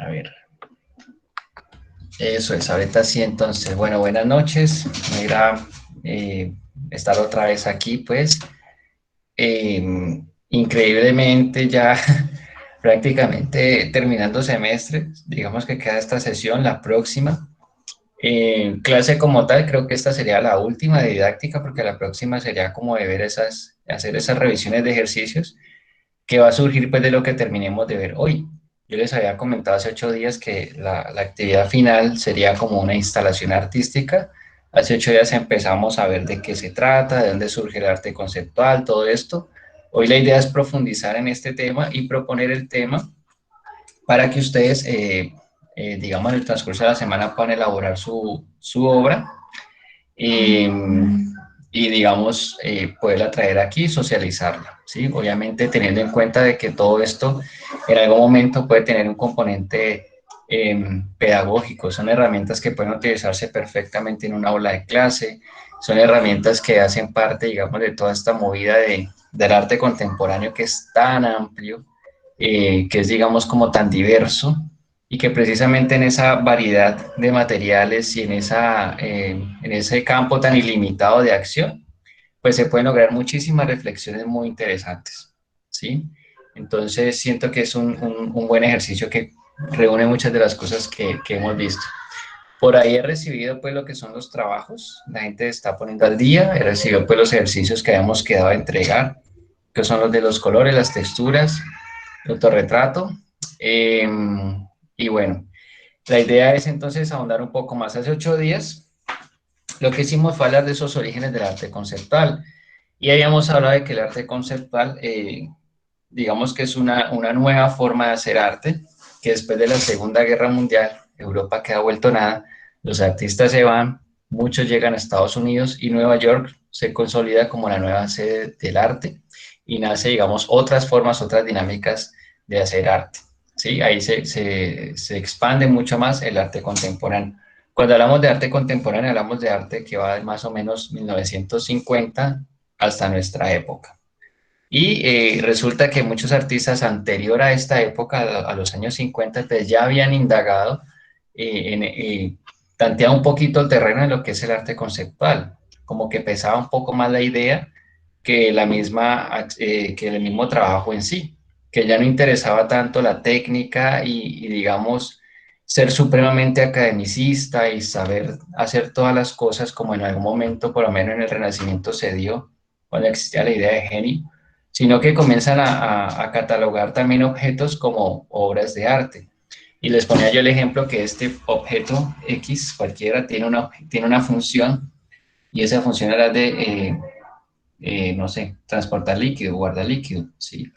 A ver, eso es, ahorita sí, entonces, bueno, buenas noches, me alegra estar otra vez aquí, pues, eh, increíblemente ya prácticamente terminando semestre, digamos que queda esta sesión, la próxima, clase como tal, creo que esta sería la última de didáctica, porque la próxima sería como de ver hacer esas revisiones de ejercicios, que va a surgir pues de lo que terminemos de ver hoy. Yo les había comentado hace 8 días que la actividad final sería como una instalación artística. Hace 8 días empezamos a ver de qué se trata, de dónde surge el arte conceptual, todo esto. Hoy la idea es profundizar en este tema y proponer el tema para que ustedes, digamos, en el transcurso de la semana puedan elaborar su obra eh, y digamos, poderla traer aquí y socializarla, ¿sí? Obviamente teniendo en cuenta de que todo esto en algún momento puede tener un componente pedagógico, son herramientas que pueden utilizarse perfectamente en una aula de clase, son herramientas que hacen parte, digamos, de toda esta movida del arte contemporáneo que es tan amplio, que es, digamos, como tan diverso, y que precisamente en esa variedad de materiales y en ese campo tan ilimitado de acción, pues se pueden lograr muchísimas reflexiones muy interesantes, ¿sí? Entonces siento que es un buen ejercicio que reúne muchas de las cosas que hemos visto. Por ahí he recibido pues lo que son los trabajos, la gente está poniendo al día, he recibido pues los ejercicios que habíamos quedado a entregar, que son los de los colores, las texturas, el autorretrato, eh, y bueno, la idea es entonces ahondar un poco más. Hace 8 días lo que hicimos fue hablar de esos orígenes del arte conceptual y habíamos hablado de que el arte conceptual, digamos que es una nueva forma de hacer arte, que después de la Segunda Guerra Mundial, Europa queda vuelto nada, los artistas se van, muchos llegan a Estados Unidos y Nueva York se consolida como la nueva sede del arte y nace, digamos, otras formas, otras dinámicas de hacer arte. ¿Sí? Ahí se expande mucho más el arte contemporáneo. Cuando hablamos de arte contemporáneo, hablamos de arte que va de más o menos 1950 hasta nuestra época. Y resulta que muchos artistas anterior a esta época, a los años 50, pues ya habían indagado, tanteado un poquito el terreno en lo que es el arte conceptual, como que pesaba un poco más la idea que, que el mismo trabajo en sí, que ya no interesaba tanto la técnica y digamos, ser supremamente academicista y saber hacer todas las cosas como en algún momento, por lo menos en el Renacimiento se dio, cuando existía la idea de genio, sino que comienzan a catalogar también objetos como obras de arte. Y les ponía yo el ejemplo que este objeto X, cualquiera, tiene una función y esa función era de, no sé, transportar líquido, guardar líquido, ¿sí?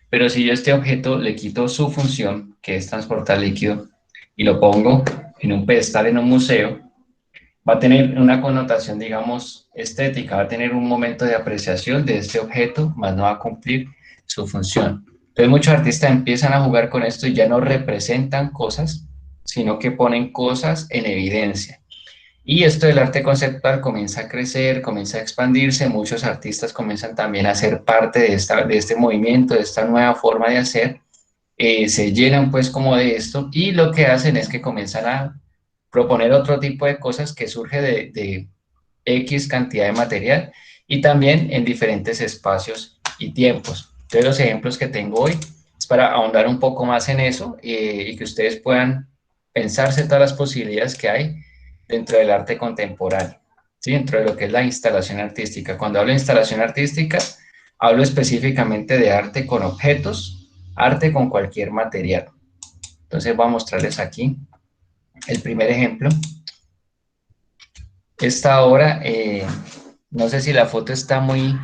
Pero si yo a este objeto le quito su función, que es transportar líquido, y lo pongo en un pedestal en un museo, va a tener una connotación, digamos, estética, va a tener un momento de apreciación de este objeto, más no va a cumplir su función. Entonces muchos artistas empiezan a jugar con esto y ya no representan cosas, sino que ponen cosas en evidencia. Y esto del arte conceptual comienza a crecer, comienza a expandirse, muchos artistas comienzan también a ser parte de este movimiento, de esta nueva forma de hacer, se llenan pues como de esto y lo que hacen es que comienzan a proponer otro tipo de cosas que surge de X cantidad de material y también en diferentes espacios y tiempos. Entonces los ejemplos que tengo hoy es para ahondar un poco más en eso y que ustedes puedan pensarse todas las posibilidades que hay dentro del arte contemporáneo, ¿sí? Dentro de lo que es la instalación artística. Cuando hablo de instalación artística, hablo específicamente de arte con objetos, arte con cualquier material. Entonces voy a mostrarles aquí el primer ejemplo. Esta obra, no sé si la foto está muy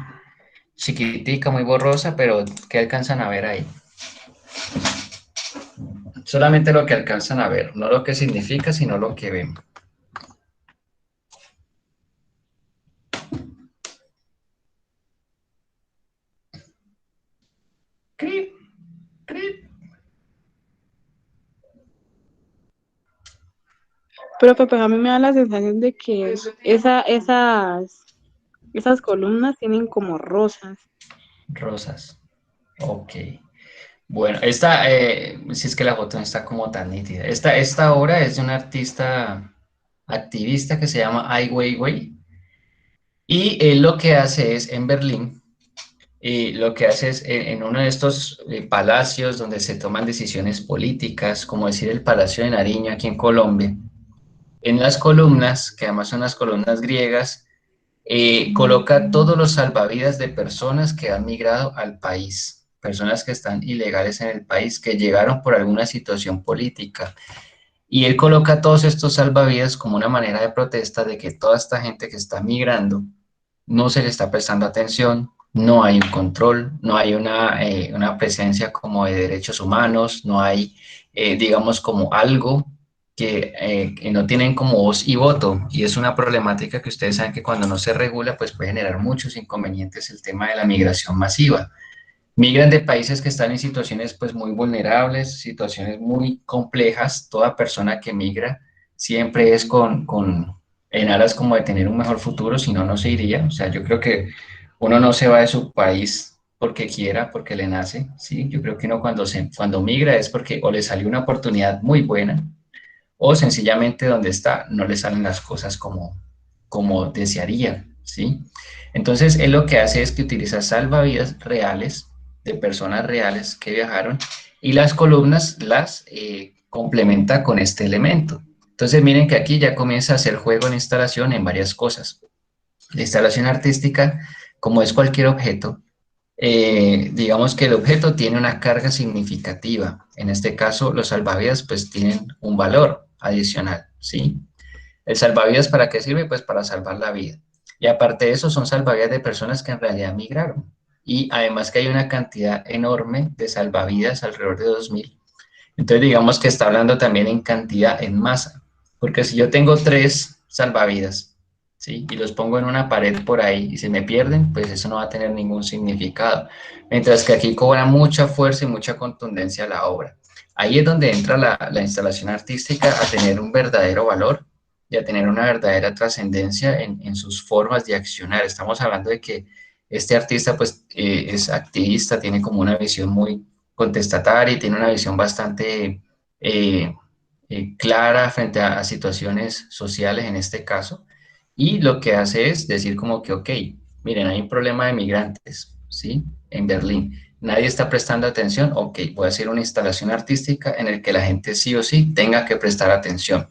chiquitica, muy borrosa, pero ¿qué alcanzan a ver ahí? Solamente lo que alcanzan a ver, no lo que significa, sino lo que ven. Crip, crip. Pero Pepe, a mí me da la sensación de que esas columnas tienen como rosas. Rosas. Ok. Bueno, esta, si es que la foto no está como tan nítida. Esta obra es de un artista activista que se llama Ai Weiwei y él lo que hace es en Berlín, y lo que hace es en uno de estos palacios donde se toman decisiones políticas, como decir el Palacio de Nariño aquí en Colombia, en las columnas, que además son las columnas griegas, coloca todos los salvavidas de personas que han migrado al país, personas que están ilegales en el país, que llegaron por alguna situación política. Y él coloca todos estos salvavidas como una manera de protesta de que toda esta gente que está migrando no se le está prestando atención, no hay un control, no hay una presencia como de derechos humanos, no hay, digamos, como algo que no tienen como voz y voto. Y es una problemática que ustedes saben que cuando no se regula, pues puede generar muchos inconvenientes el tema de la migración masiva. Migran de países que están en situaciones pues muy vulnerables, situaciones muy complejas. Toda persona que migra siempre es en aras como de tener un mejor futuro, si no, no se iría. O sea, yo creo que uno no se va de su país porque quiera, porque le nace, ¿sí? Yo creo que uno cuando migra es porque o le salió una oportunidad muy buena o sencillamente donde está no le salen las cosas como desearía, ¿sí? Entonces, él lo que hace es que utiliza salvavidas reales de personas reales que viajaron y las columnas las complementa con este elemento. Entonces, miren que aquí ya comienza a hacer juego en instalación en varias cosas. La instalación artística, como es cualquier objeto, digamos que el objeto tiene una carga significativa. En este caso, los salvavidas pues tienen un valor adicional, ¿sí? ¿El salvavidas para qué sirve? Pues para salvar la vida. Y aparte de eso, son salvavidas de personas que en realidad migraron. Y además que hay una cantidad enorme de salvavidas, alrededor de 2000. Entonces digamos que está hablando también en cantidad, en masa. Porque si yo tengo 3 salvavidas, ¿sí? Y los pongo en una pared por ahí y se me pierden, pues eso no va a tener ningún significado. Mientras que aquí cobra mucha fuerza y mucha contundencia la obra. Ahí es donde entra la instalación artística a tener un verdadero valor y a tener una verdadera trascendencia en sus formas de accionar. Estamos hablando de que este artista pues es activista, tiene como una visión muy contestataria y tiene una visión bastante clara frente a situaciones sociales en este caso. Y lo que hace es decir como que, ok, miren, hay un problema de migrantes, ¿sí? En Berlín. Nadie está prestando atención, ok, voy a hacer una instalación artística en el que la gente sí o sí tenga que prestar atención.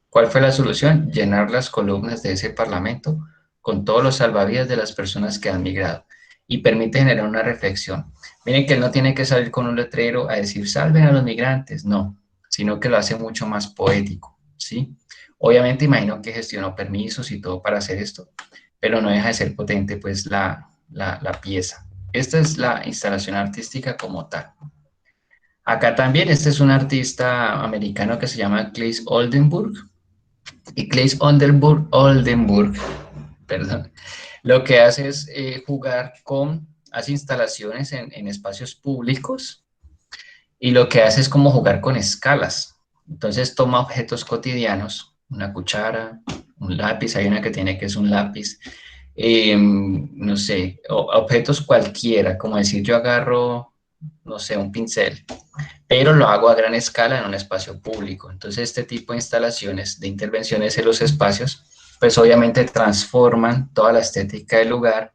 ¿Cuál fue la solución? Llenar las columnas de ese parlamento con todos los salvavidas de las personas que han migrado y permite generar una reflexión. Miren que él no tiene que salir con un letrero a decir salven a los migrantes, no, sino que lo hace mucho más poético, ¿sí? Obviamente imagino que gestionó permisos y todo para hacer esto, pero no deja de ser potente pues la pieza. Esta es la instalación artística como tal. Acá también, este es un artista americano que se llama Claes Oldenburg, y Claes Oldenburg, perdón, lo que hace es jugar hace instalaciones en espacios públicos y lo que hace es como jugar con escalas. Entonces toma objetos cotidianos, una cuchara, un lápiz, hay una que tiene que es un lápiz, no sé, objetos cualquiera, como decir yo agarro, no sé, un pincel, pero lo hago a gran escala en un espacio público. Entonces este tipo de instalaciones, de intervenciones en los espacios, pues obviamente transforman toda la estética del lugar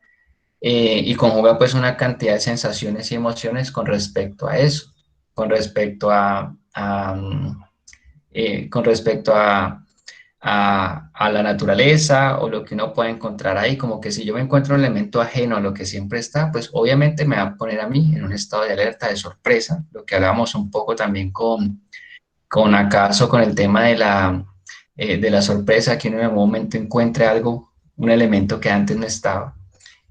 y conjuga pues una cantidad de sensaciones y emociones con respecto a eso, con respecto con respecto a la naturaleza o lo que uno puede encontrar ahí, como que si yo me encuentro un elemento ajeno a lo que siempre está, pues obviamente me va a poner a mí en un estado de alerta, de sorpresa, lo que hablábamos un poco también con acaso, con el tema de la sorpresa, que uno en algún momento encuentre algo, un elemento que antes no estaba.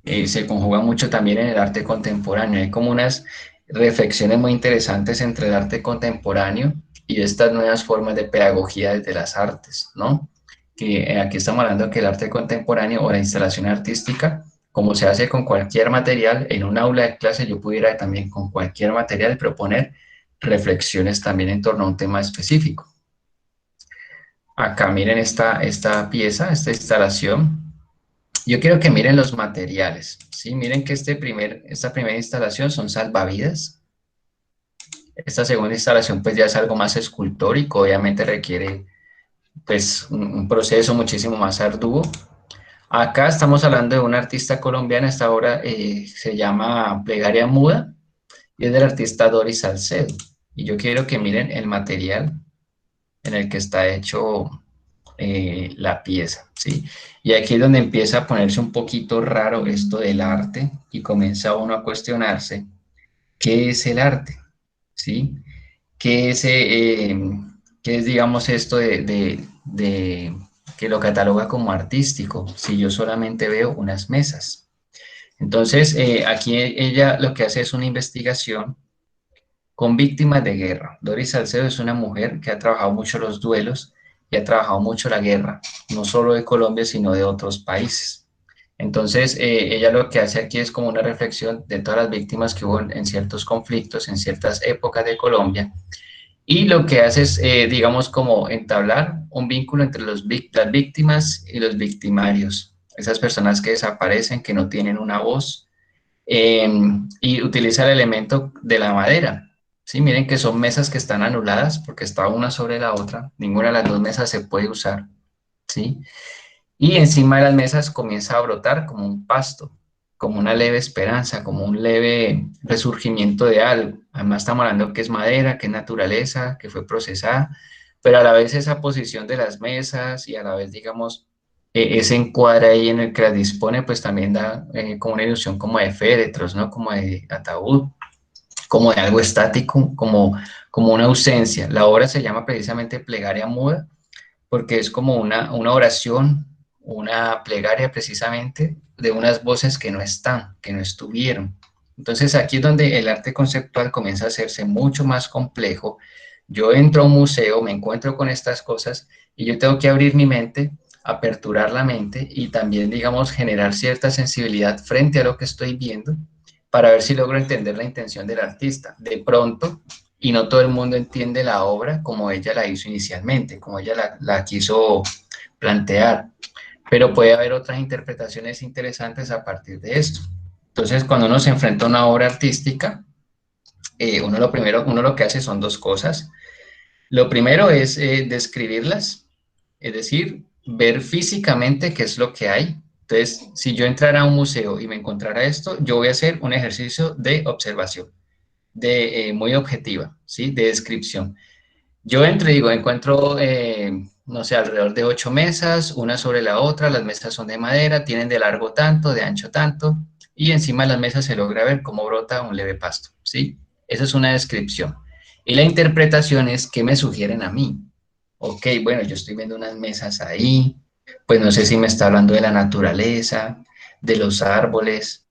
Se conjuga mucho también en el arte contemporáneo. Hay como unas reflexiones muy interesantes entre el arte contemporáneo y estas nuevas formas de pedagogía desde las artes, ¿no? Que aquí estamos hablando que el arte contemporáneo o la instalación artística, como se hace con cualquier material, en un aula de clase yo pudiera también con cualquier material proponer reflexiones también en torno a un tema específico. Acá miren esta pieza, esta instalación. Yo quiero que miren los materiales, ¿sí? Miren que esta primera instalación son salvavidas, Esta segunda instalación pues ya es algo más escultórico, obviamente requiere pues un proceso muchísimo más arduo. Acá estamos hablando de una artista colombiana, esta obra se llama Plegaria Muda y es del artista Doris Salcedo. Y yo quiero que miren el material en el que está hecho la pieza, ¿sí? Y aquí es donde empieza a ponerse un poquito raro esto del arte y comienza uno a cuestionarse qué es el arte, ¿sí? ¿Qué es, qué es digamos, esto de que lo cataloga como artístico si yo solamente veo unas mesas? Entonces, aquí ella lo que hace es una investigación con víctimas de guerra. Doris Salcedo es una mujer que ha trabajado mucho los duelos y ha trabajado mucho la guerra, no solo de Colombia, sino de otros países. Entonces, ella lo que hace aquí es como una reflexión de todas las víctimas que hubo en ciertos conflictos, en ciertas épocas de Colombia, y lo que hace es, digamos, como entablar un vínculo entre las víctimas y los victimarios, esas personas que desaparecen, que no tienen una voz, eh, y utiliza el elemento de la madera. Sí, miren que son mesas que están anuladas porque está una sobre la otra, ninguna de las dos mesas se puede usar, ¿sí? Y encima de las mesas comienza a brotar como un pasto, como una leve esperanza, como un leve resurgimiento de algo. Además estamos hablando que es madera, que es naturaleza, que fue procesada, pero a la vez esa posición de las mesas y a la vez, digamos, ese encuadre ahí en el que las dispone, pues también da como una ilusión como de féretros, ¿no? Como de ataúd, como de algo estático, como una ausencia. La obra se llama precisamente Plegaria Muda porque es como una oración, una plegaria precisamente de unas voces que no están, que no estuvieron. Entonces aquí es donde el arte conceptual comienza a hacerse mucho más complejo. Yo entro a un museo, me encuentro con estas cosas y yo tengo que abrir mi mente, aperturar la mente y también, digamos, generar cierta sensibilidad frente a lo que estoy viendo para ver si logro entender la intención del artista. De pronto, y no todo el mundo entiende la obra como ella la hizo inicialmente, como ella la quiso plantear, pero puede haber otras interpretaciones interesantes a partir de esto. Entonces, cuando uno se enfrenta a una obra artística, uno lo que hace son dos cosas. Lo primero es describirlas, es decir, ver físicamente qué es lo que hay. Entonces, si yo entrara a un museo y me encontrara esto, yo voy a hacer un ejercicio de observación, muy objetiva, ¿sí? De descripción. Yo entro y digo, encuentro, no sé, alrededor de 8 mesas, una sobre la otra, las mesas son de madera, tienen de largo tanto, de ancho tanto, y encima de las mesas se logra ver cómo brota un leve pasto, ¿sí? Esa es una descripción. Y la interpretación es qué me sugieren a mí. Ok, bueno, yo estoy viendo unas mesas ahí, pues no sé si me está hablando de la naturaleza, de los árboles,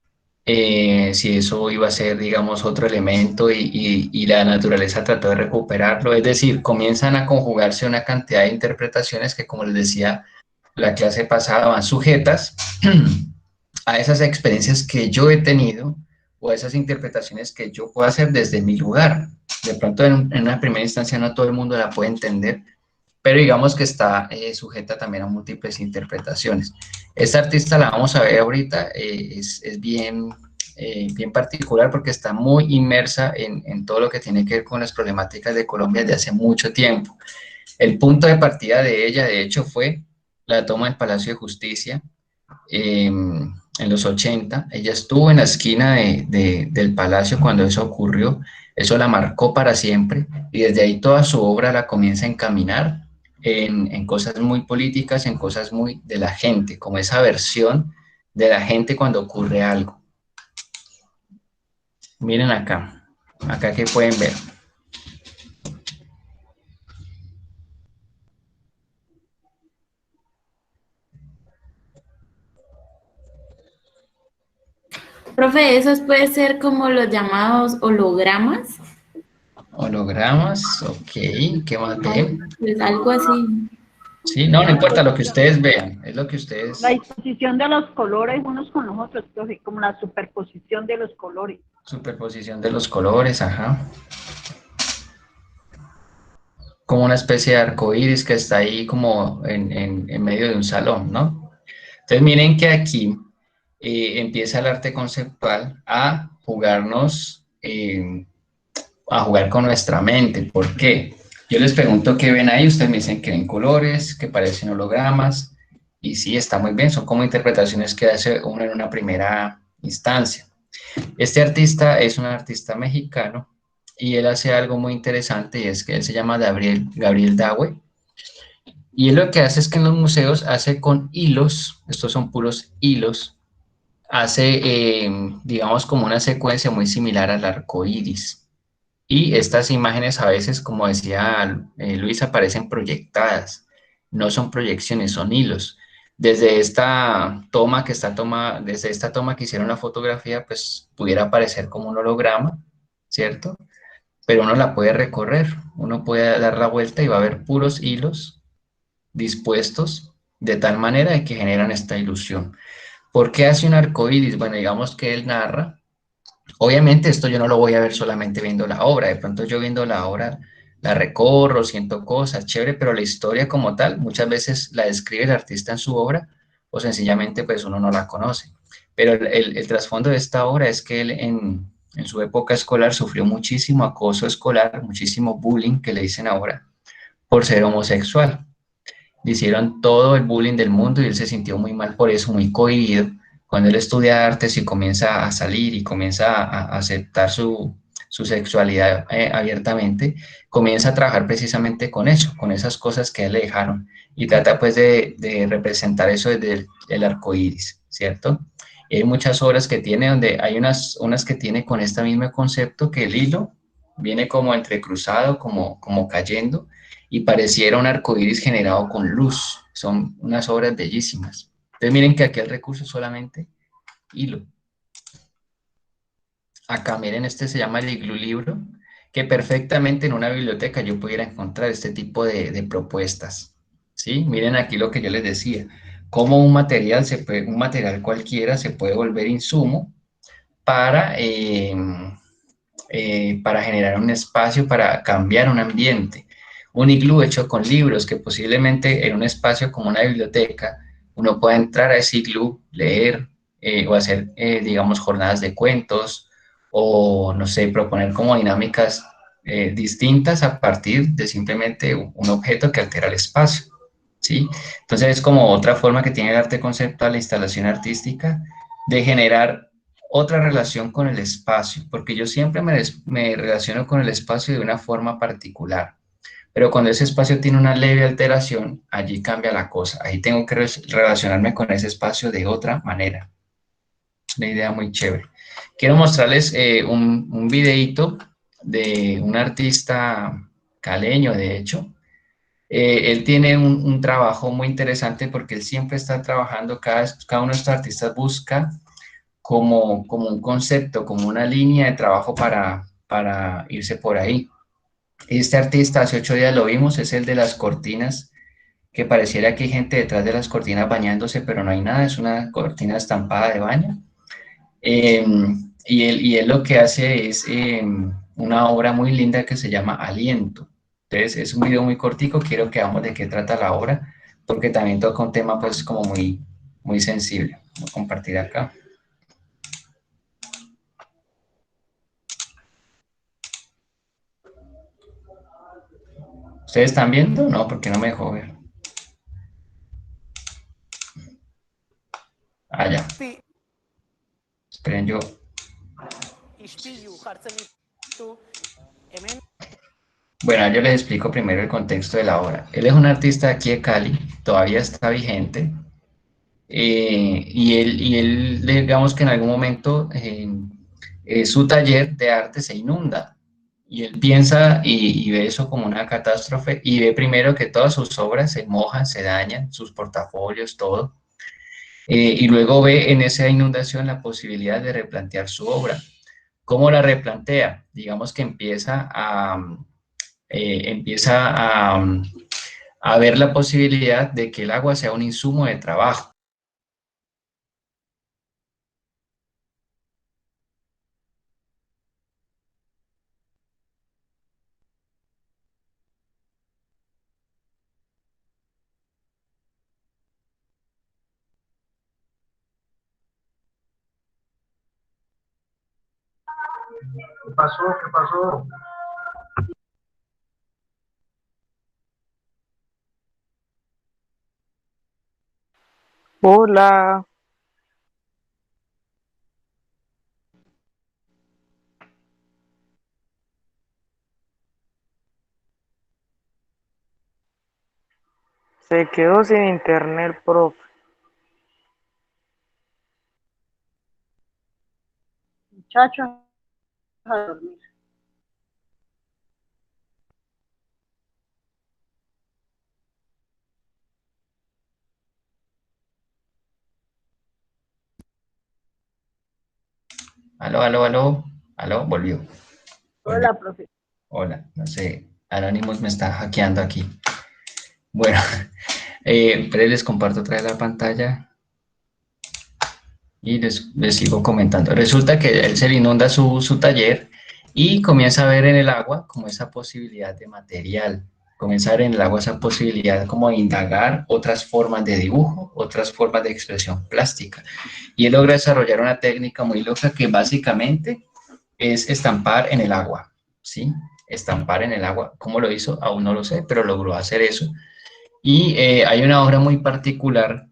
si eso iba a ser, digamos, otro elemento y la naturaleza trató de recuperarlo. Es decir, comienzan a conjugarse una cantidad de interpretaciones que, como les decía, la clase pasada van sujetas a esas experiencias que yo he tenido o a esas interpretaciones que yo puedo hacer desde mi lugar. De pronto, en una primera instancia, no todo el mundo la puede entender, pero digamos que está sujeta también a múltiples interpretaciones. Esta artista la vamos a ver ahorita, es bien, bien particular porque está muy inmersa en todo lo que tiene que ver con las problemáticas de Colombia desde hace mucho tiempo. El punto de partida de ella, de hecho, fue la toma del Palacio de Justicia en los 80. Ella estuvo en la esquina del palacio cuando eso ocurrió. Eso la marcó para siempre y desde ahí toda su obra la comienza a encaminar en cosas muy políticas, en cosas muy de la gente, como esa versión de la gente cuando ocurre algo. Miren acá que pueden ver. Profe, esos puede ser como los llamados hologramas, Hologramas, ok, ¿qué más ven? pues algo así. Sí, no, no La importa lo que disposición, ustedes vean, es lo que la ustedes, disposición de los colores unos con los otros, profe, como la superposición de los colores. superposición de los colores, ajá. Como una especie de arco iris que está ahí como en medio de un salón, ¿no? Entonces miren que aquí empieza el arte conceptual a jugarnos a jugar con nuestra mente. ¿Por qué? Yo les pregunto qué ven ahí, ustedes me dicen que ven colores, que parecen hologramas, y sí, está muy bien, son como interpretaciones que hace uno en una primera instancia. Este artista es un artista mexicano y él hace algo muy interesante y es que él se llama Gabriel Dawe y él lo que hace es que en los museos hace con hilos, estos son puros hilos, hace, digamos, como una secuencia muy similar al arco iris. Y estas imágenes a veces, como decía Luis, aparecen proyectadas. No son proyecciones, son hilos. Desde esta toma desde esta toma que hicieron la fotografía, pues pudiera parecer como un holograma, ¿cierto? Pero uno la puede recorrer, uno puede dar la vuelta y va a ver puros hilos dispuestos de tal manera de que generan esta ilusión. ¿Por qué hace un arco iris? Bueno, digamos que él narra. Obviamente esto yo no lo voy a ver solamente viendo la obra, de pronto yo viendo la obra la recorro, siento cosas, chévere, pero la historia como tal muchas veces la describe el artista en su obra o sencillamente pues uno no la conoce. Pero el trasfondo de esta obra es que él en su época escolar sufrió muchísimo acoso escolar, muchísimo bullying que le dicen ahora por ser homosexual. Le hicieron todo el bullying del mundo y él se sintió muy mal por eso, muy cohibido. Cuando él estudia artes y comienza a salir y comienza a aceptar su sexualidad abiertamente, comienza a trabajar precisamente con eso, con esas cosas que a él le dejaron y trata pues de representar eso desde el arco iris, ¿cierto? Y hay muchas obras que tiene donde hay unas que tiene con este mismo concepto que el hilo viene como entrecruzado, como cayendo y pareciera un arco iris generado con luz. Son unas obras bellísimas. Entonces miren que aquí el recurso es solamente hilo. Acá miren, este se llama el Iglú Libro, que perfectamente en una biblioteca yo pudiera encontrar este tipo de propuestas. ¿Sí? Miren aquí lo que yo les decía, cómo un material cualquiera se puede volver insumo para, para generar un espacio, para cambiar un ambiente. Un iglú hecho con libros que posiblemente en un espacio como una biblioteca uno pueda entrar a ese iglú, leer o hacer, digamos, jornadas de cuentos o, no sé, proponer como dinámicas distintas a partir de simplemente un objeto que altera el espacio, ¿sí? Entonces es como otra forma que tiene el arte conceptual, la instalación artística, de generar otra relación con el espacio, porque yo siempre me relaciono con el espacio de una forma particular, pero cuando ese espacio tiene una leve alteración, allí cambia la cosa, ahí tengo que relacionarme con ese espacio de otra manera. Es una idea muy chévere. Quiero mostrarles un videíto de un artista caleño, de hecho. Él tiene un trabajo muy interesante porque él siempre está trabajando, cada uno de estos artistas busca como un concepto, como una línea de trabajo para irse por ahí. Este artista, hace 8 días lo vimos, es el de las cortinas, que pareciera que hay gente detrás de las cortinas bañándose, pero no hay nada, es una cortina estampada de baño. Eh, y él lo que hace es una obra muy linda que se llama Aliento. Entonces, es un video muy cortico, quiero que veamos de qué trata la obra, porque también toca un tema pues como muy sensible. Voy a compartir acá. ¿Ustedes están viendo? No, porque no me dejó ver. Ah, ya. Esperen yo. Bueno, yo les explico primero el contexto de la obra. Él es un artista de aquí de Cali, todavía está vigente, y él, digamos que en algún momento su taller de arte se inunda, y él piensa y ve eso como una catástrofe, y ve primero que todas sus obras se mojan, se dañan, sus portafolios, todo, y luego ve en esa inundación la posibilidad de replantear su obra. ¿Cómo la replantea? Digamos que empieza a ver la posibilidad de que el agua sea un insumo de trabajo. ¿Qué pasó? ¿Qué pasó? Hola, se quedó sin internet, profe. Muchachos, a dormir. Aló, aló, aló, aló, volvió. Hola, profe. Hola, no sé, Anonymous me está hackeando aquí. Bueno, pero les comparto otra vez la pantalla y les sigo comentando. Resulta que él se le inunda su taller y comienza a ver en el agua como esa posibilidad de material, comienza a ver en el agua esa posibilidad como de indagar otras formas de dibujo, otras formas de expresión plástica. Y él logra desarrollar una técnica muy loca que básicamente es estampar en el agua, ¿sí? Estampar en el agua. ¿Cómo lo hizo? Aún no lo sé, pero logró hacer eso. Y hay una obra muy particular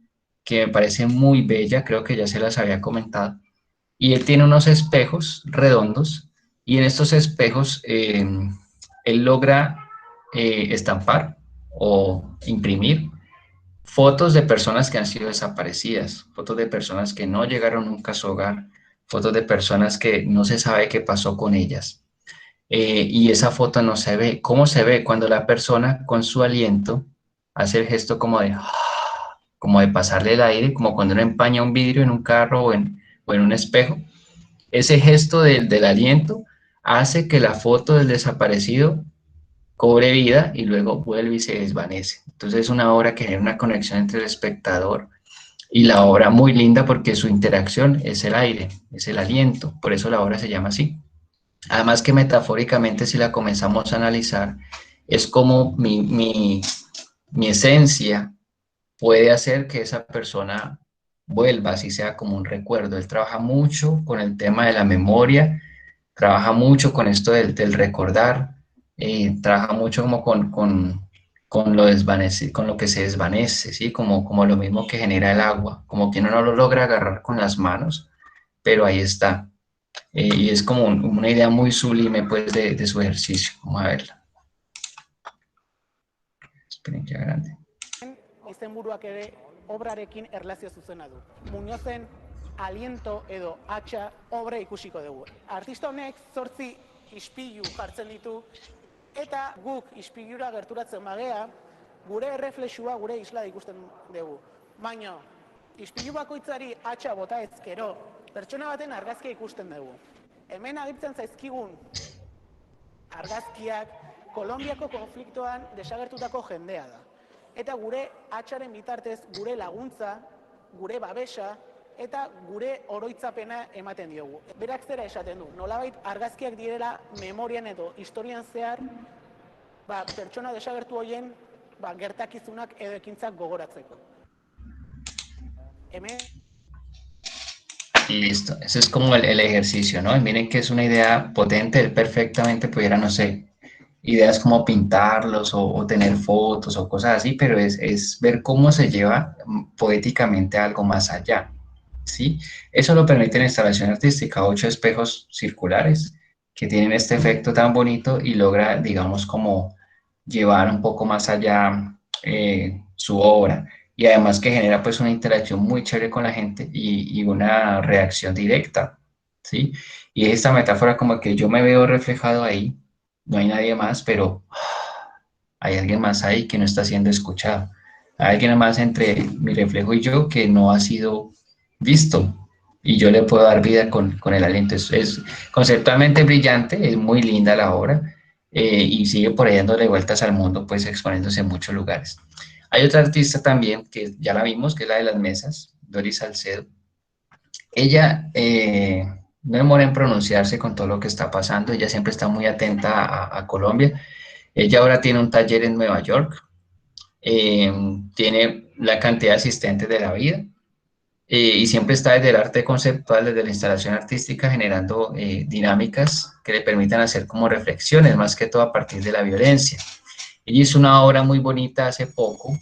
que me parece muy bella, creo que ya se las había comentado, y él tiene unos espejos redondos, y en estos espejos él logra estampar o imprimir fotos de personas que han sido desaparecidas, fotos de personas que no llegaron nunca a su hogar, fotos de personas que no se sabe qué pasó con ellas. Y esa foto no se ve. ¿Cómo se ve? Cuando la persona con su aliento hace el gesto como de pasarle el aire, como cuando uno empaña un vidrio en un carro o en un espejo. Ese gesto del aliento hace que la foto del desaparecido cobre vida y luego vuelve y se desvanece. Entonces es una obra que genera una conexión entre el espectador y la obra muy linda porque su interacción es el aire, es el aliento, por eso la obra se llama así. Además que metafóricamente si la comenzamos a analizar, es como mi esencia puede hacer que esa persona vuelva, así sea como un recuerdo. Él trabaja mucho con el tema de la memoria, trabaja mucho con esto del recordar, trabaja mucho como con lo desvanece, con lo que se desvanece, ¿sí? Como lo mismo que genera el agua, como que uno no lo logra agarrar con las manos, pero ahí está. Y es como una idea muy sublime, pues, de su ejercicio. Vamos a verla. Esperen que grande. Izenburuak ere obrarekin erlazio zuzena du. Muñozen aliento edo hatxa obra ikusiko dugu. Artista honek 8 ispilu jartzen ditu eta guk ispilura gerturatzen bagea, gure erreflexua gure isla ikusten dugu. Baina ispilu bakoitzari hatxa bota ezkero, pertsona baten argazkia ikusten dugu. Hemen agertzen zaizkigun argazkiak Kolonbiako konfliktoan desagertutako jendea da. Eta gure hatxaren bitartez gure laguntza, gure babesa eta gure oroitzapena ematen diogu. Berak zera esaten du, nolabait argazkiak direla memorian edo historian zehar pertsona desagertu horien gertakizunak edo ekintzak gogoratzeko. Hemen Listo, ese es como el ejercicio, ¿no? Y miren que es una idea potente, él perfectamente pudiera, no sé, ideas como pintarlos o tener fotos o cosas así, pero es ver cómo se lleva poéticamente a algo más allá, ¿sí? Eso lo permite la instalación artística, 8 espejos circulares que tienen este efecto tan bonito y logra, digamos, como llevar un poco más allá su obra. Y además que genera pues una interacción muy chévere con la gente y una reacción directa, ¿sí? Y esta metáfora como que yo me veo reflejado ahí, no hay nadie más, pero hay alguien más ahí que no está siendo escuchado. Hay alguien más entre mi reflejo y yo que no ha sido visto y yo le puedo dar vida con el aliento. Es conceptualmente brillante, es muy linda la obra y sigue por ahí dándole vueltas al mundo, pues exponiéndose en muchos lugares. Hay otra artista también que ya la vimos, que es la de las mesas, Doris Salcedo. Ella no demora en pronunciarse con todo lo que está pasando, ella siempre está muy atenta a Colombia. Ella ahora tiene un taller en Nueva York, tiene la cantidad de asistentes de la vida y siempre está desde el arte conceptual, desde la instalación artística, generando dinámicas que le permitan hacer como reflexiones, más que todo a partir de la violencia. Ella hizo una obra muy bonita hace poco,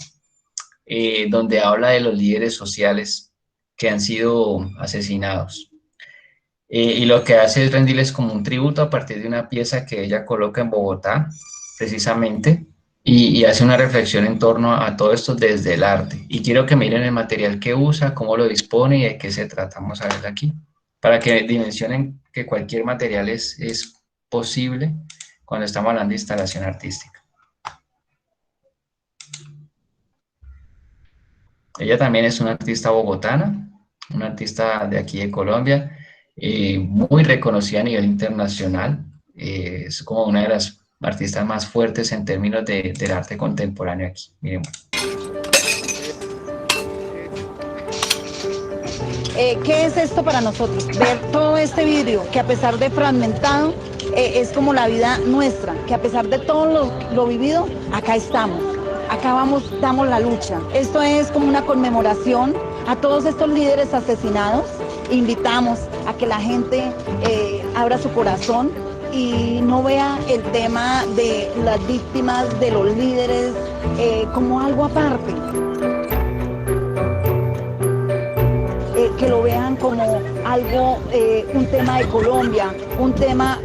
donde habla de los líderes sociales que han sido asesinados. Y lo que hace es rendirles como un tributo a partir de una pieza que ella coloca en Bogotá, precisamente, y hace una reflexión en torno a todo esto desde el arte. Y quiero que miren el material que usa, cómo lo dispone y de qué se trata. Vamos a ver aquí, para que dimensionen que cualquier material es posible cuando estamos hablando de instalación artística. Ella también es una artista bogotana, una artista de aquí de Colombia, muy reconocida a nivel internacional. Es como una de las artistas más fuertes en términos del arte contemporáneo aquí. Miren. ¿Qué es esto para nosotros? Ver todo este vidrio que a pesar de fragmentado, es como la vida nuestra, que a pesar de todo lo vivido, acá estamos, acá vamos, damos la lucha. Esto es como una conmemoración a todos estos líderes asesinados. Invitamos a que la gente abra su corazón y no vea el tema de las víctimas, de los líderes, como algo aparte. Que lo vean como algo, un tema de Colombia, un tema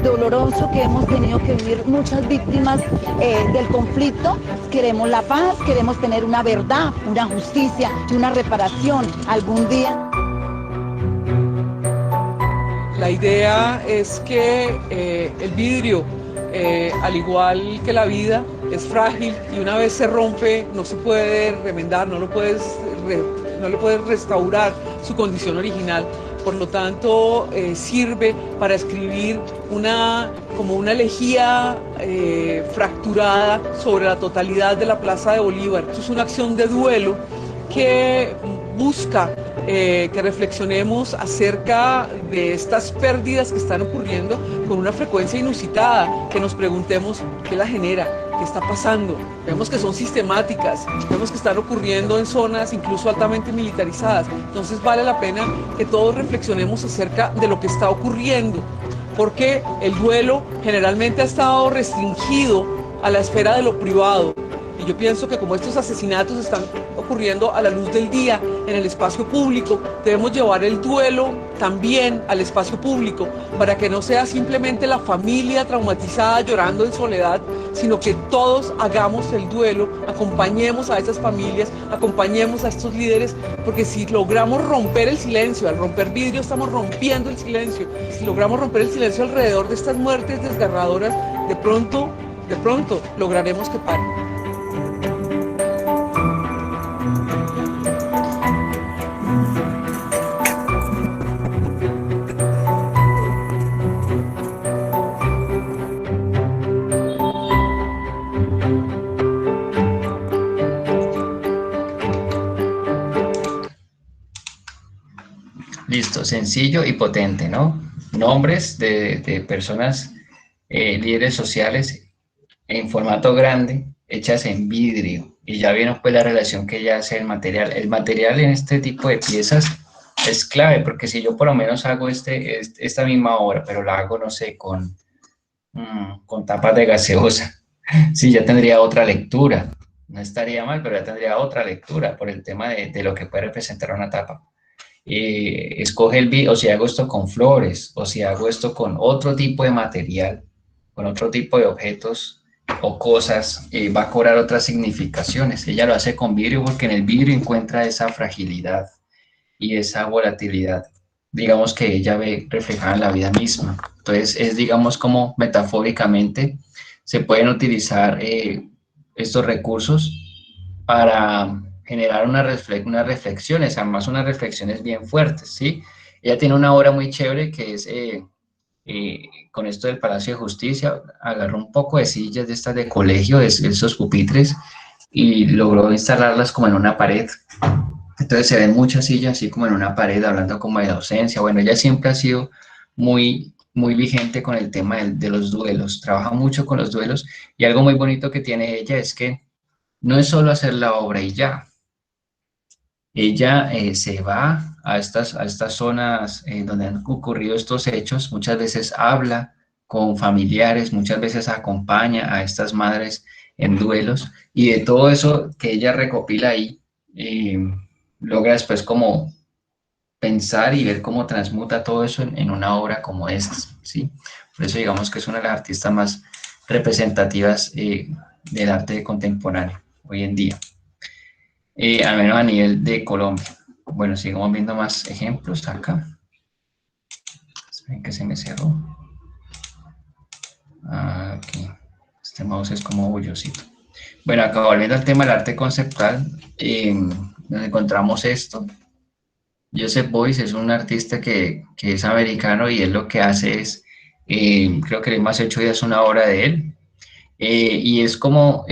doloroso que hemos tenido que vivir muchas víctimas del conflicto. Queremos la paz, queremos tener una verdad, una justicia y una reparación algún día. La idea es que el vidrio, al igual que la vida, es frágil y una vez se rompe no se puede remendar, no le puedes restaurar su condición original. Por lo tanto, sirve para escribir como una elegía fracturada sobre la totalidad de la Plaza de Bolívar. Esto es una acción de duelo que busca que reflexionemos acerca de estas pérdidas que están ocurriendo con una frecuencia inusitada, que nos preguntemos qué la genera, qué está pasando. Vemos que son sistemáticas, vemos que están ocurriendo en zonas incluso altamente militarizadas. Entonces vale la pena que todos reflexionemos acerca de lo que está ocurriendo, porque el duelo generalmente ha estado restringido a la esfera de lo privado. Y yo pienso que como estos asesinatos están ocurriendo a la luz del día en el espacio público, debemos llevar el duelo también al espacio público para que no sea simplemente la familia traumatizada llorando en soledad, sino que todos hagamos el duelo, acompañemos a esas familias, acompañemos a estos líderes, porque si logramos romper el silencio, al romper vidrio estamos rompiendo el silencio, si logramos romper el silencio alrededor de estas muertes desgarradoras, de pronto lograremos que paren. Listo, sencillo y potente, ¿no? Nombres de personas, líderes sociales en formato grande, hechas en vidrio. Y ya vieron pues la relación que ella hace el material. El material en este tipo de piezas es clave, porque si yo por lo menos hago esta misma obra, pero la hago, no sé, con tapas de gaseosa, sí, ya tendría otra lectura. No estaría mal, pero ya tendría otra lectura por el tema de lo que puede representar una tapa. Escoge el vidrio, o si hago esto con flores, o si hago esto con otro tipo de material, con otro tipo de objetos o cosas, va a cobrar otras significaciones. Ella lo hace con vidrio porque en el vidrio encuentra esa fragilidad y esa volatilidad, digamos, que ella ve reflejada en la vida misma. Entonces es, digamos, como metafóricamente se pueden utilizar estos recursos para generar unas reflexiones, además unas reflexiones bien fuertes, ¿sí? Ella tiene una obra muy chévere que es, con esto del Palacio de Justicia, agarró un poco de sillas de estas de colegio, de esos pupitres, y logró instalarlas como en una pared. Entonces se ven muchas sillas así como en una pared, hablando como de docencia. Bueno, ella siempre ha sido muy vigente con el tema de los duelos, trabaja mucho con los duelos, y algo muy bonito que tiene ella es que no es solo hacer la obra y ya. Ella se va a estas zonas donde han ocurrido estos hechos, muchas veces habla con familiares, muchas veces acompaña a estas madres en duelos, y de todo eso que ella recopila ahí, logra después como pensar y ver cómo transmuta todo eso en una obra como esta, ¿sí? Por eso digamos que es una de las artistas más representativas del arte contemporáneo hoy en día, al menos a nivel de Colombia. Bueno, sigamos viendo más ejemplos acá. Esperen que se me cerró. Aquí. Este mouse es como bullosito. Bueno, acá volviendo al tema del arte conceptual, nos encontramos esto. Joseph Beuys es un artista que es americano y él lo que hace es, creo que leímos hace 8 días una obra de él, y es como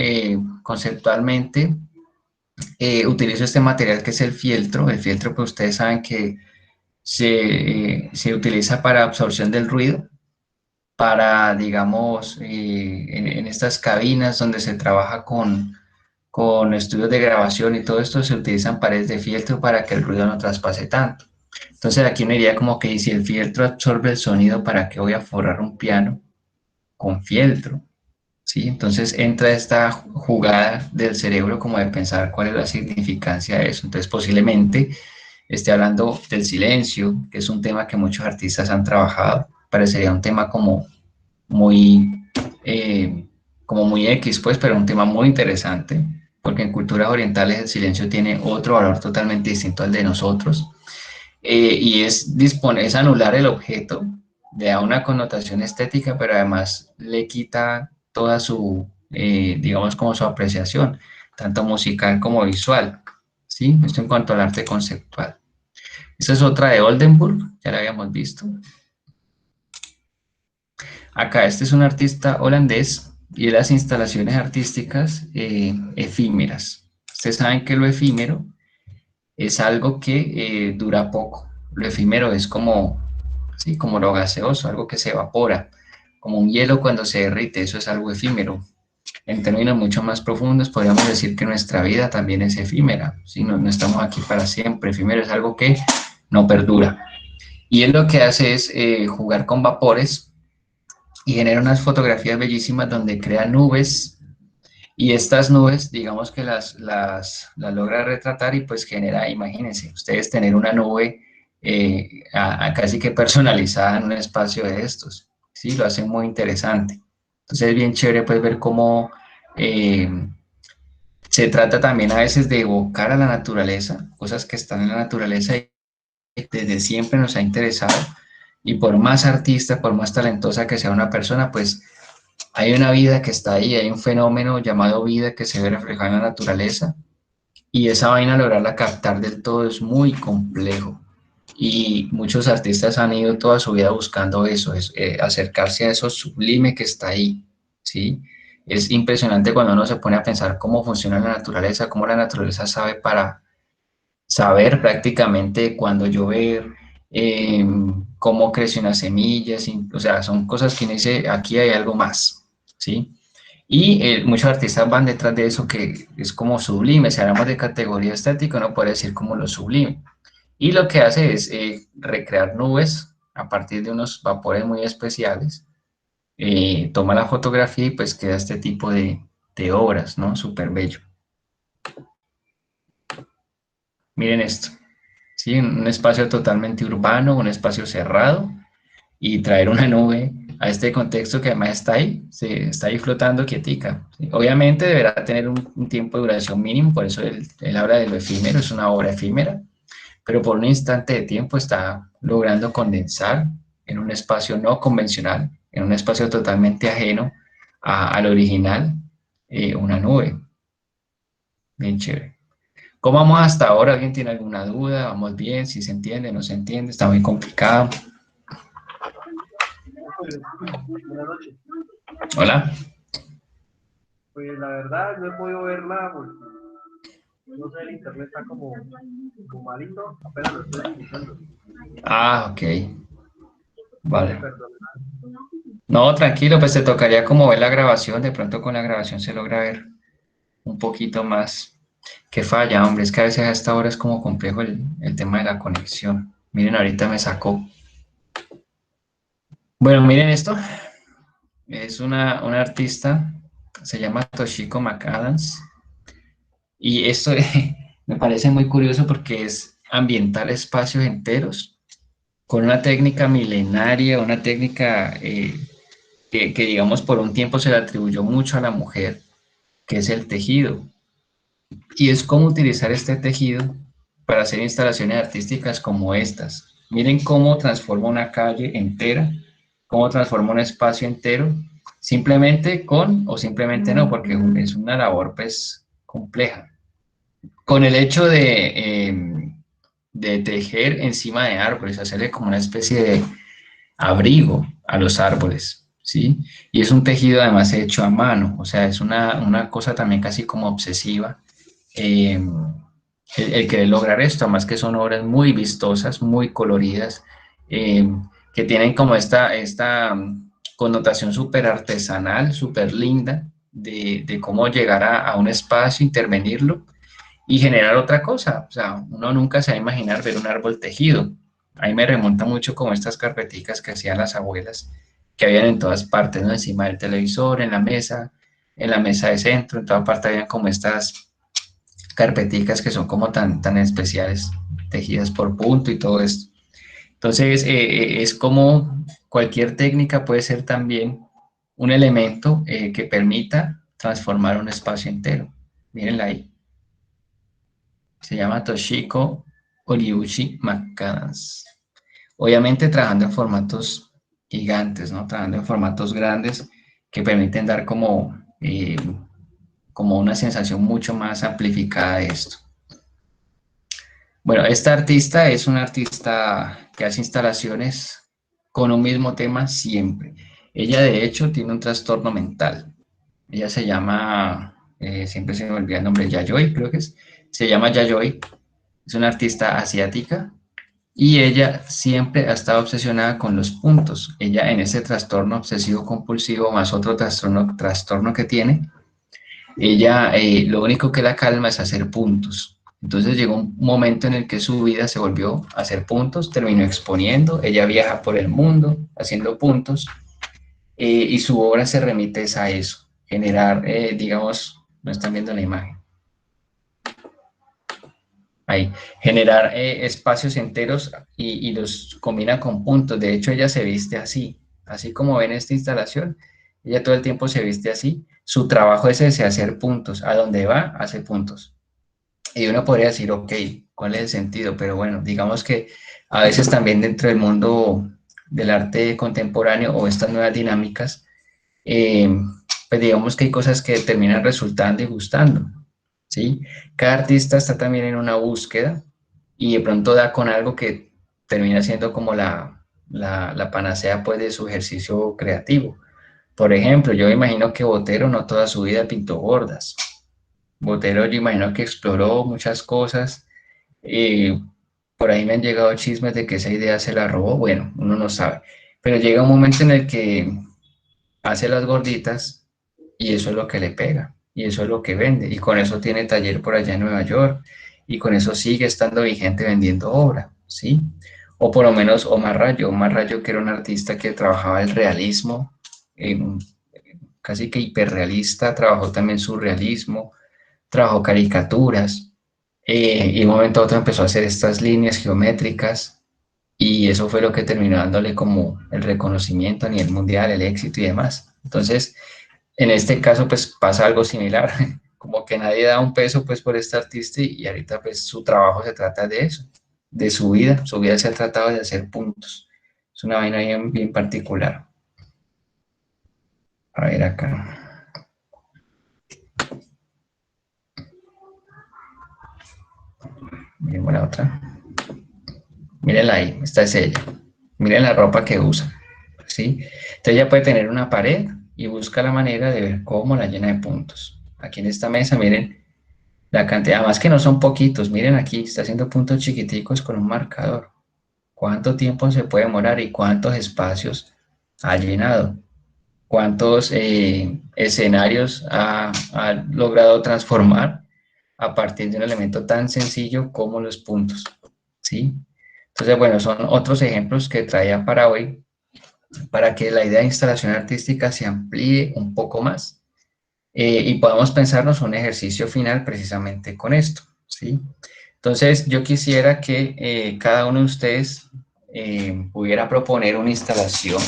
conceptualmente utilizo este material que es el fieltro. El fieltro, pues ustedes saben que se utiliza para absorción del ruido, para, digamos, en estas cabinas donde se trabaja con estudios de grabación y todo esto, se utilizan paredes de fieltro para que el ruido no traspase tanto. Entonces aquí me diría como que si el fieltro absorbe el sonido, ¿para qué voy a forrar un piano con fieltro? ¿Sí? Entonces entra esta jugada del cerebro como de pensar cuál es la significancia de eso. Entonces posiblemente esté hablando del silencio, que es un tema que muchos artistas han trabajado. Parecería un tema como muy X, pues, pero un tema muy interesante, porque en culturas orientales el silencio tiene otro valor totalmente distinto al de nosotros, y es anular el objeto, le da una connotación estética, pero además le quita toda su, digamos, como su apreciación, tanto musical como visual, ¿sí? Esto en cuanto al arte conceptual. Esta es otra de Oldenburg, ya la habíamos visto. Acá, este es un artista holandés y de las instalaciones artísticas efímeras. Ustedes saben que lo efímero es algo que dura poco. Lo efímero es como, ¿sí? Como lo gaseoso, algo que se evapora, como un hielo cuando se derrite, eso es algo efímero. En términos mucho más profundos, podríamos decir que nuestra vida también es efímera, ¿sí? No estamos aquí para siempre. Efímero es algo que no perdura. Y él lo que hace es jugar con vapores y genera unas fotografías bellísimas donde crea nubes, y estas nubes, digamos que las logra retratar y pues genera, imagínense, ustedes tener una nube casi que personalizada en un espacio de estos, ¿sí? Lo hace muy interesante. Entonces es bien chévere pues ver cómo se trata también a veces de evocar a la naturaleza, cosas que están en la naturaleza y desde siempre nos ha interesado, y por más artista, por más talentosa que sea una persona, pues hay una vida que está ahí, hay un fenómeno llamado vida que se ve reflejado en la naturaleza, y esa vaina lograrla captar del todo es muy complejo, y muchos artistas han ido toda su vida buscando eso, acercarse a eso sublime que está ahí, ¿sí? Es impresionante cuando uno se pone a pensar cómo funciona la naturaleza, cómo la naturaleza sabe para saber prácticamente cuándo llover, cómo crece una semilla, o sea, son cosas que uno dice, aquí hay algo más, ¿sí? Y muchos artistas van detrás de eso que es como sublime. Si hablamos de categoría estética, uno puede decir como lo sublime. Y lo que hace es recrear nubes a partir de unos vapores muy especiales, toma la fotografía y pues queda este tipo de obras, ¿no? Súper bello. Miren esto, ¿sí? Un espacio totalmente urbano, un espacio cerrado, y traer una nube a este contexto que además está ahí flotando quietica, ¿sí? Obviamente deberá tener un tiempo de duración mínimo, por eso él habla de lo efímero, es una obra efímera, pero por un instante de tiempo está logrando condensar en un espacio no convencional, en un espacio totalmente ajeno al original, una nube. Bien chévere. ¿Cómo vamos hasta ahora? ¿Alguien tiene alguna duda? ¿Vamos bien? ¿Si se entiende? ¿No se entiende? ¿Está muy complicado? Buenas noches. Hola. Pues la verdad no he podido ver nada porque no sé, el internet está como malito, apenas lo estoy escuchando. Ah, ok. Vale. No, tranquilo, pues te tocaría como ver la grabación, de pronto con la grabación se logra ver un poquito más. Qué falla, hombre, es que a veces a esta hora es como complejo el tema de la conexión. Miren, ahorita me sacó. Bueno, miren esto. Es una artista se llama Toshiko McAdams, y esto me parece muy curioso porque es ambientar espacios enteros con una técnica milenaria, una técnica que digamos por un tiempo se le atribuyó mucho a la mujer, que es el tejido. Y es cómo utilizar este tejido para hacer instalaciones artísticas como estas. Miren cómo transforma una calle entera, cómo transforma un espacio entero, simplemente con, o simplemente no, porque es una labor pues compleja. Con el hecho de tejer encima de árboles, hacerle como una especie de abrigo a los árboles, ¿sí? Y es un tejido además hecho a mano, o sea, es una cosa también casi como obsesiva, el querer lograr esto, además que son obras muy vistosas, muy coloridas, eh, que tienen como esta connotación súper artesanal, súper linda, de cómo llegar a un espacio, intervenirlo y generar otra cosa. O sea, uno nunca se va a imaginar ver un árbol tejido. Ahí me remonta mucho como estas carpeticas que hacían las abuelas, que habían en todas partes, ¿no? Encima del televisor, en la mesa de centro, en toda parte habían como estas carpeticas que son como tan especiales, tejidas por punto y todo esto. Entonces, es como cualquier técnica puede ser también un elemento que permita transformar un espacio entero. Mírenla ahí. Se llama Toshiko Oriuchi McAdams. Obviamente trabajando en formatos gigantes, ¿no? Trabajando en formatos grandes que permiten dar como una sensación mucho más amplificada de esto. Bueno, esta artista es una artista que hace instalaciones con un mismo tema siempre. Ella de hecho tiene un trastorno mental. Ella se llama, siempre se me olvida el nombre, Yayoi, creo que es. Se llama Yayoi, es una artista asiática y ella siempre ha estado obsesionada con los puntos. Ella en ese trastorno obsesivo compulsivo más otro trastorno que tiene, ella lo único que la calma es hacer puntos. Entonces llegó un momento en el que su vida se volvió a hacer puntos, terminó exponiendo, ella viaja por el mundo haciendo puntos y su obra se remite a eso, generar, digamos, no están viendo la imagen, ahí, generar espacios enteros y los combina con puntos. De hecho, ella se viste así como ven esta instalación, ella todo el tiempo se viste así. Su trabajo es ese, hacer puntos. A donde va, hace puntos. Y uno podría decir, ok, ¿cuál es el sentido? Pero bueno, digamos que a veces también dentro del mundo del arte contemporáneo o estas nuevas dinámicas, pues digamos que hay cosas que terminan resultando y gustando, ¿sí? Cada artista está también en una búsqueda y de pronto da con algo que termina siendo como la panacea pues de su ejercicio creativo. Por ejemplo, yo imagino que Botero no toda su vida pintó gordas. Botero yo imagino que exploró muchas cosas. Por ahí me han llegado chismes de que esa idea se la robó. Bueno, uno no sabe. Pero llega un momento en el que hace las gorditas y eso es lo que le pega. Y eso es lo que vende. Y con eso tiene taller por allá en Nueva York. Y con eso sigue estando vigente vendiendo obra, ¿sí? O por lo menos Omar Rayo que era un artista que trabajaba el realismo, casi que hiperrealista, trabajó también surrealismo, trabajó caricaturas, y de un momento a otro empezó a hacer estas líneas geométricas, y eso fue lo que terminó dándole como el reconocimiento a nivel mundial, el éxito y demás. Entonces, en este caso, pues pasa algo similar, como que nadie da un peso pues por este artista y ahorita pues su trabajo se trata de eso, de su vida se ha tratado de hacer puntos. Es una vaina bien particular. A ver acá. Miren la otra. Mírenla ahí, esta es ella. Miren la ropa que usa, ¿sí? Entonces ella puede tener una pared y busca la manera de ver cómo la llena de puntos. Aquí en esta mesa, miren la cantidad, además que no son poquitos, miren aquí, está haciendo puntos chiquiticos con un marcador. ¿Cuánto tiempo se puede demorar y cuántos espacios ha llenado? ¿Cuántos escenarios ha logrado transformar a partir de un elemento tan sencillo como los puntos? ¿Sí? Entonces, bueno, son otros ejemplos que traía para hoy, para que la idea de instalación artística se amplíe un poco más. y podemos pensarnos un ejercicio final precisamente con esto, ¿sí? Entonces, yo quisiera que cada uno de ustedes pudiera proponer una instalación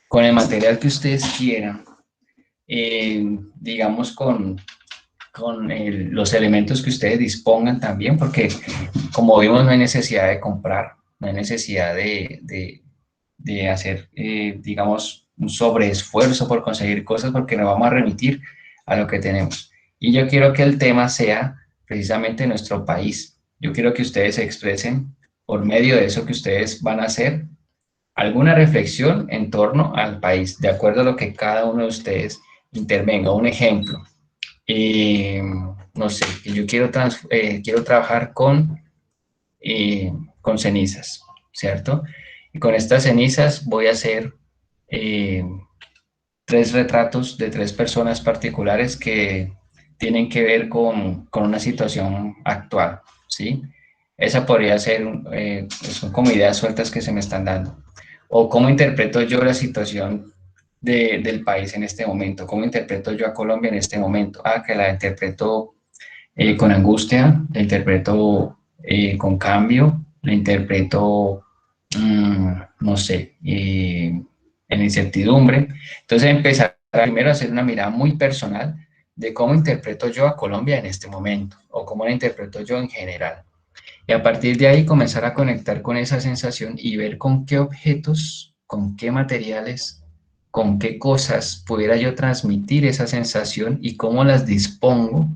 con el material que ustedes quieran, digamos los elementos que ustedes dispongan también, porque como vimos no hay necesidad de comprar, no hay necesidad de hacer, digamos, un sobreesfuerzo por conseguir cosas, porque nos vamos a remitir a lo que tenemos. Y yo quiero que el tema sea precisamente nuestro país. Yo quiero que ustedes expresen por medio de eso que ustedes van a hacer alguna reflexión en torno al país, de acuerdo a lo que cada uno de ustedes intervenga. Un ejemplo, no sé, que yo quiero trabajar con cenizas, ¿cierto? Y con estas cenizas voy a hacer 3 retratos de 3 personas particulares que tienen que ver con una situación actual, ¿sí? Esa podría ser, son como ideas sueltas que se me están dando. O cómo interpreto yo la situación del país en este momento, cómo interpreto yo a Colombia en este momento. Que la interpreto con angustia, la interpreto con cambio, la interpreto, no sé, en incertidumbre. Entonces empezar primero a hacer una mirada muy personal de cómo interpreto yo a Colombia en este momento, o cómo la interpreto yo en general. Y a partir de ahí comenzar a conectar con esa sensación y ver con qué objetos, con qué materiales, con qué cosas pudiera yo transmitir esa sensación y cómo las dispongo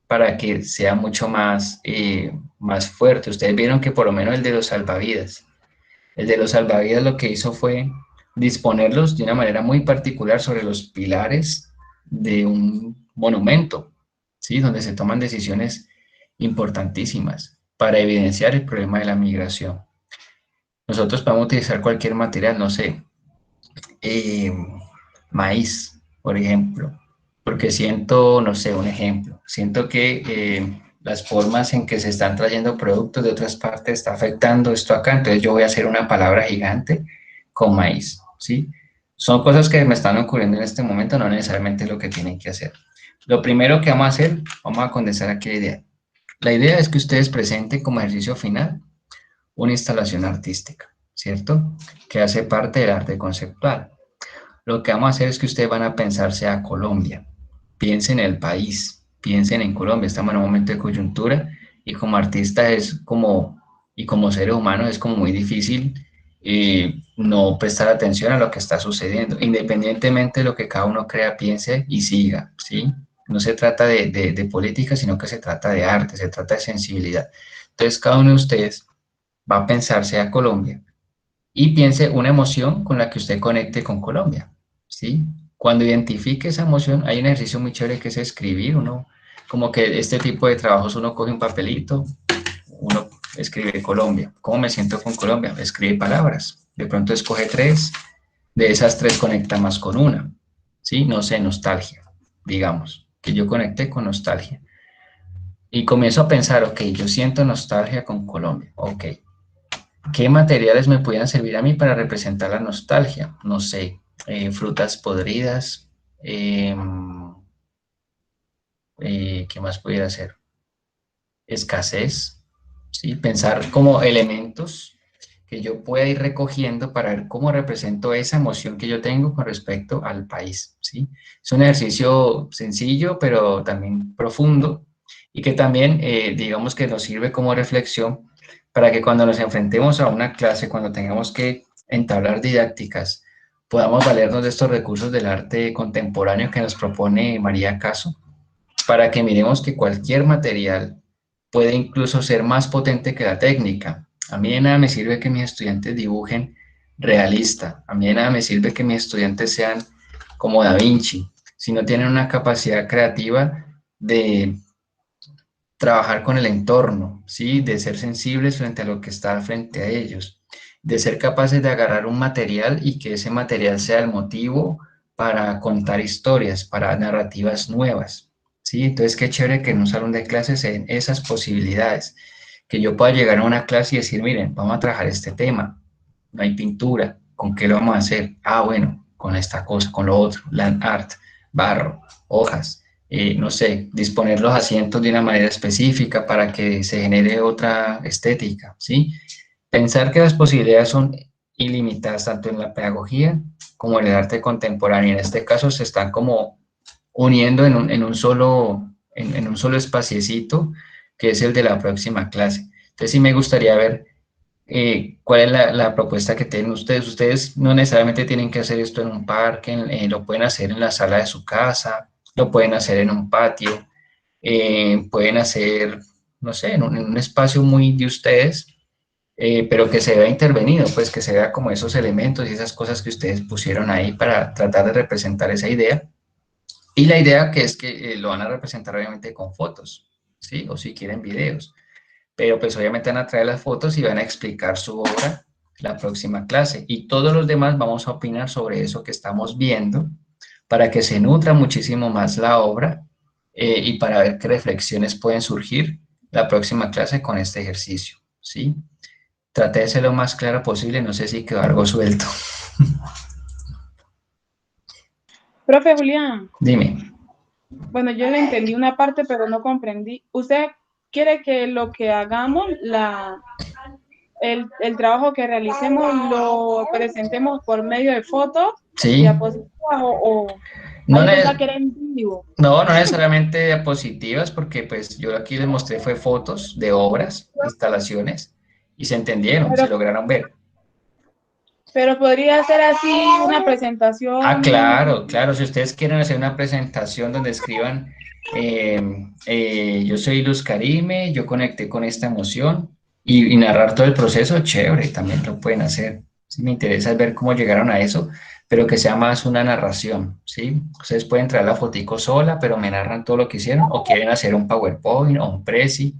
para que sea mucho más fuerte. Ustedes vieron que por lo menos el de los salvavidas lo que hizo fue disponerlos de una manera muy particular sobre los pilares de un monumento, ¿sí? Donde se toman decisiones importantísimas para evidenciar el problema de la migración. Nosotros podemos utilizar cualquier material, no sé, maíz, por ejemplo, porque siento, no sé, un ejemplo, siento que las formas en que se están trayendo productos de otras partes está afectando esto acá, entonces yo voy a hacer una palabra gigante con maíz, ¿sí? Son cosas que me están ocurriendo en este momento, no necesariamente lo que tienen que hacer. Lo primero que vamos a hacer, vamos a condensar aquí la idea. La idea es que ustedes presenten como ejercicio final una instalación artística, ¿cierto? Que hace parte del arte conceptual. Lo que vamos a hacer es que ustedes van a pensarse a Colombia. Piensen en el país, piensen en Colombia. Estamos en un momento de coyuntura y como artista y como seres humanos es como muy difícil no prestar atención a lo que está sucediendo, independientemente de lo que cada uno crea, piense y siga, ¿sí? No se trata de política, sino que se trata de arte, se trata de sensibilidad. Entonces, cada uno de ustedes va a pensarse a Colombia y piense una emoción con la que usted conecte con Colombia, ¿sí? Cuando identifique esa emoción, hay un ejercicio muy chévere que es escribir. Uno, como que este tipo de trabajos, uno coge un papelito, uno escribe Colombia. ¿Cómo me siento con Colombia? Escribe palabras. De pronto escoge 3, de esas 3 conecta más con una, ¿sí? No sé, nostalgia, digamos, que yo conecté con nostalgia. Y comienzo a pensar, ok, yo siento nostalgia con Colombia, ok. ¿Qué materiales me pudieran servir a mí para representar la nostalgia? No sé, frutas podridas, ¿qué más pudiera ser? Escasez, ¿sí? Pensar como elementos que yo pueda ir recogiendo para ver cómo represento esa emoción que yo tengo con respecto al país, ¿sí? Es un ejercicio sencillo, pero también profundo, y que también, digamos que nos sirve como reflexión para que cuando nos enfrentemos a una clase, cuando tengamos que entablar didácticas, podamos valernos de estos recursos del arte contemporáneo que nos propone María Caso, para que miremos que cualquier material puede incluso ser más potente que la técnica. A mí de nada me sirve que mis estudiantes dibujen realista, a mí de nada me sirve que mis estudiantes sean como Da Vinci, si no tienen una capacidad creativa de trabajar con el entorno, ¿sí? De ser sensibles frente a lo que está frente a ellos, de ser capaces de agarrar un material y que ese material sea el motivo para contar historias, para narrativas nuevas, ¿sí? Entonces, qué chévere que en un salón de clases se den esas posibilidades, que yo pueda llegar a una clase y decir, miren, vamos a trabajar este tema, no hay pintura, ¿con qué lo vamos a hacer? Bueno, con esta cosa, con lo otro, land art, barro, hojas, no sé, disponer los asientos de una manera específica para que se genere otra estética, ¿sí? Pensar que las posibilidades son ilimitadas tanto en la pedagogía como en el arte contemporáneo. En este caso se están como uniendo en un solo espaciecito, que es el de la próxima clase. Entonces sí me gustaría ver cuál es la propuesta que tienen ustedes. Ustedes no necesariamente tienen que hacer esto en un parque, lo pueden hacer en la sala de su casa, lo pueden hacer en un patio, pueden hacer, no sé, en un espacio muy de ustedes, pero que se vea intervenido, pues que se vea como esos elementos y esas cosas que ustedes pusieron ahí para tratar de representar esa idea. Y la idea que es que lo van a representar obviamente con fotos, ¿sí? O si quieren videos. Pero pues obviamente van a traer las fotos y van a explicar su obra la próxima clase. Y todos los demás vamos a opinar sobre eso que estamos viendo para que se nutra muchísimo más la obra y para ver qué reflexiones pueden surgir la próxima clase con este ejercicio, ¿sí? Traté de ser lo más claro posible, no sé si quedó algo suelto. Profe Julián, Dime. bueno, yo le entendí una parte, pero no comprendí. ¿Usted quiere que lo que hagamos, el trabajo que realicemos, lo presentemos por medio de fotos, Sí, diapositivas o no, ahí pensaba que era en vivo? no necesariamente diapositivas, porque pues yo aquí les mostré fue fotos de obras, instalaciones, y se entendieron, se Pero, lograron ver. pero podría ser así una Ah, presentación. claro, claro. Si ustedes quieren hacer una presentación donde escriban, yo soy Luz Karime, yo conecté con esta emoción y narrar todo el proceso, chévere, también lo pueden hacer. Sí, me interesa ver cómo llegaron a eso, pero que sea más una narración, ¿sí? Ustedes pueden traer la fotico sola, pero me narran todo lo que hicieron o quieren hacer un PowerPoint o un Prezi,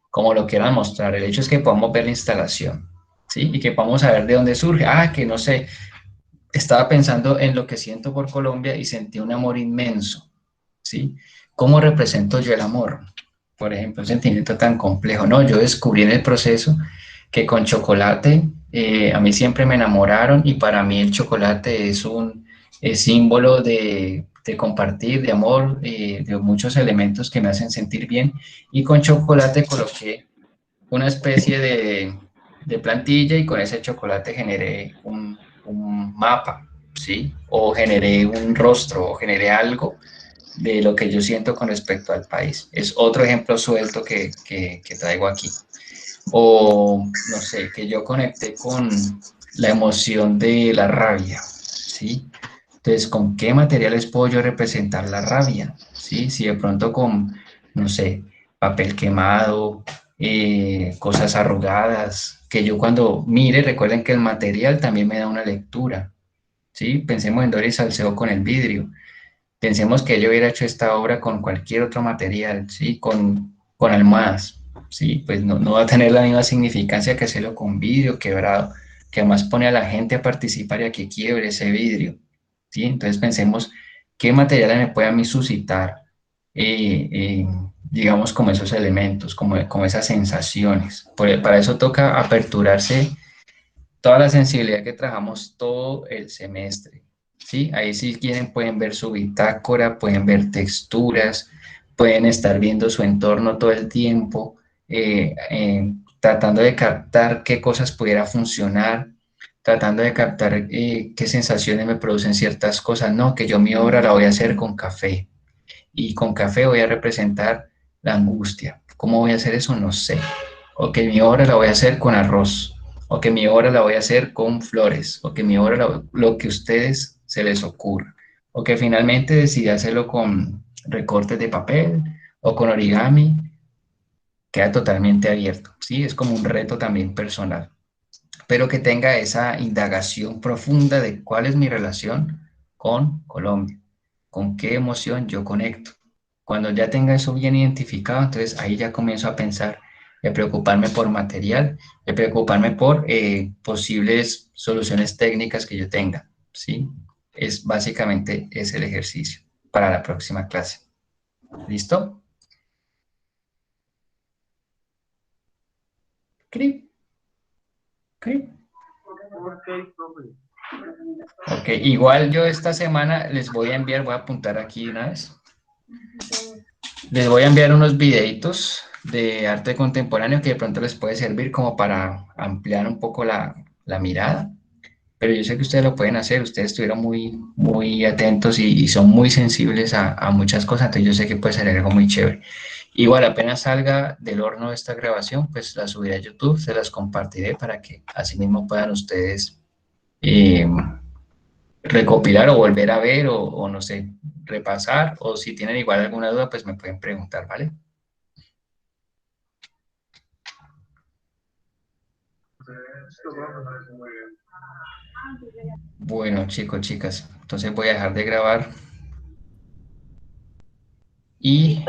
como lo quieran mostrar. El hecho es que podamos ver la instalación, ¿sí? Y que podamos saber de dónde surge. Ah, que no sé, estaba pensando en lo que siento por Colombia y sentí un amor inmenso, ¿sí? ¿Cómo represento yo el amor? Por ejemplo, un sentimiento tan complejo. No, yo descubrí en el proceso que con chocolate a mí siempre me enamoraron y para mí el chocolate es un símbolo de compartir, de amor, de muchos elementos que me hacen sentir bien y con chocolate coloqué una especie de plantilla y con ese chocolate generé un mapa, ¿sí? O generé un rostro o generé algo de lo que yo siento con respecto al país. Es otro ejemplo suelto que traigo aquí. O, no sé, que yo conecté con la emoción de la rabia, ¿sí? Entonces, ¿con qué materiales puedo yo representar la rabia? ¿Sí? Si de pronto con, no sé, papel quemado, cosas arrugadas, que yo cuando mire, recuerden que el material también me da una lectura, ¿sí? Pensemos en Doris Salcedo con el vidrio. Pensemos que yo hubiera hecho esta obra con cualquier otro material, ¿sí? Con almohadas, ¿sí? Pues no va a tener la misma significancia que hacerlo con vidrio quebrado, que además pone a la gente a participar y a que quiebre ese vidrio, ¿sí? Entonces pensemos qué materiales me puede a mí suscitar, digamos, como esos elementos, como esas sensaciones. Para eso toca aperturarse toda la sensibilidad que trabajamos todo el semestre, ¿sí? Ahí si quieren pueden ver su bitácora, pueden ver texturas, pueden estar viendo su entorno todo el tiempo, tratando de captar qué cosas pudiera funcionar, tratando de captar qué sensaciones me producen ciertas cosas. No, que yo mi obra la voy a hacer con café y con café voy a representar la angustia. ¿Cómo voy a hacer eso? No sé. O que mi obra la voy a hacer con arroz, o que mi obra la voy a hacer con flores, o que mi obra lo que a ustedes se les ocurra, o que finalmente decida hacerlo con recortes de papel o con origami, queda totalmente abierto, ¿sí? Es como un reto también personal, pero que tenga esa indagación profunda de cuál es mi relación con Colombia, con qué emoción yo conecto. Cuando ya tenga eso bien identificado, entonces ahí ya comienzo a pensar, de preocuparme por material, de preocuparme por posibles soluciones técnicas que yo tenga, ¿sí? Es básicamente es el ejercicio para la próxima clase. ¿Listo? ¿Cri? ¿Cri? Ok, profe. Ok, igual yo esta semana les voy a enviar, voy a apuntar aquí una vez. Les voy a enviar unos videitos de arte contemporáneo que de pronto les puede servir como para ampliar un poco la mirada. Pero yo sé que ustedes lo pueden hacer, ustedes estuvieron muy atentos y son muy sensibles a muchas cosas, entonces yo sé que puede ser algo muy chévere. Igual apenas salga del horno esta grabación, pues la subiré a YouTube, se las compartiré para que así mismo puedan ustedes eh, recopilar o volver a ver o no sé, repasar, o si tienen igual alguna duda, pues me pueden preguntar, ¿vale? Esto me parece muy bien. Bueno, chicos, chicas, entonces voy a dejar de grabar y